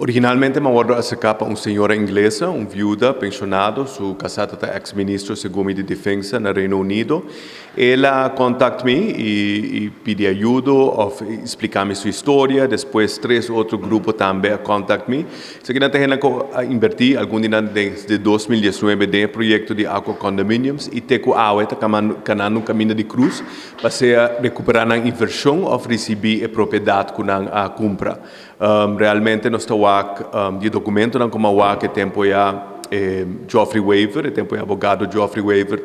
Originalmente me abordo acerca para uma senhora inglesa, uma viúva pensionada, su casada com ex-ministro segundo de defesa no Reino Unido. Ela contactou-me e pediu ajuda, explicar-me sua história. Depois, 3 outros grupos também contactaram-me. Seguinte, eu inverti algum dinheiro desde 2019 no projeto de Aqua Condominiums e tenho um caminho de cruz para recuperar a inversão ou receber a propriedade com a compra. Realmente nós estamos de documento não como que tempo Geoffrey Weaver, o tempo advogado Geoffrey Weaver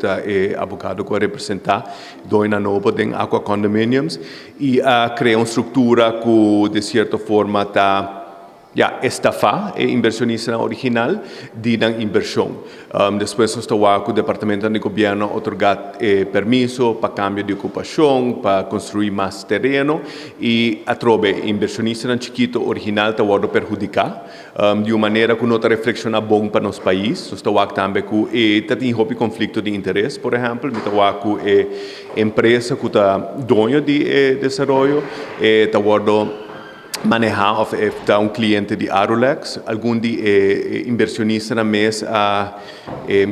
advogado que representar Doina Novo em Aqua Condominiums e cria uma estrutura que de certa forma está estafar o inversionista original de uma inversão. Depois nós estamos com o departamento de governo otorgar permisso para cambio de ocupação, para construir mais terreno e a trobe inversionista chiquito original está a perjudicar de uma maneira que não está reflexiona bom para nosso país. Nós estamos também com tem conflito de interesse, por exemplo, nós estamos com a empresa que está dono de desenvolvimento, está manejar um cliente de Arulex, algum de inversionista na mesa a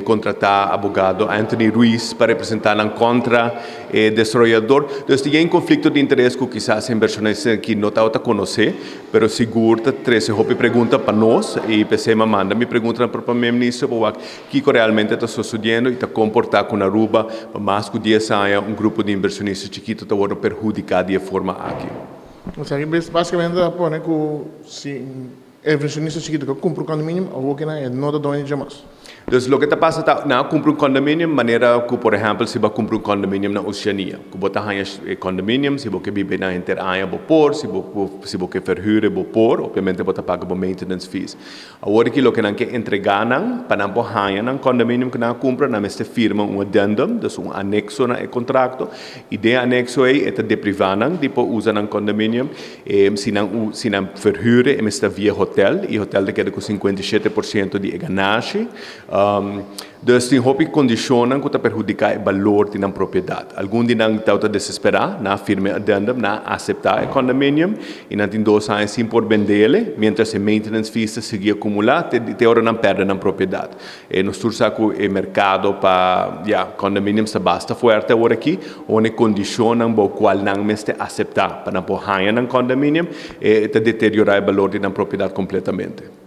contratar advogado Anthony Ruiz para representar contra o desenvolvedor. Então, tem um conflito de interesse que quizás inversionista que não está a conhecer, mas seguro, se houve pergunta para nós e você me manda me pergunta para o primeiro-ministro o que realmente está sucedendo e está comportando com a Aruba por mais de 10 anos um grupo de inversionistas chiquitos está perjudicado de forma aqui. O sea, basicamente pone que si el inversionista chiquito que compra un condominio, o que no da dono de más. Então, o que está passando na comprar condomínio, maneira que, por exemplo, se você comprar condomínio na Oceania, que você tem condomínio, se você vive na interanha, você pode, se você verhuur, você pode, obviamente você paga por maintenance fees. Agora que o que não quer entregar para não pagar um condomínio que não compra, não está firma um addendum, então anexo no contrato, e de anexo é deprivar depois usa um condomínio, se não verhuur, está via hotel, e hotel queda com 57% de ganagem. Dus tem hobby condicionam que está perjudicar o valor de uma propriedade. Algum dia não está desesperar, na firma addendum, na aceitar o condomínio e não tem 2 anos sem por vendê-lo, mientras o maintenance fees se acumular, te hora não perde na propriedade. E nós tursa que o mercado para condomínio está bastante forte agora aqui, onde condicionam o qual não está aceitar para não pôr na condomínio e deteriorar o valor de uma propriedade completamente.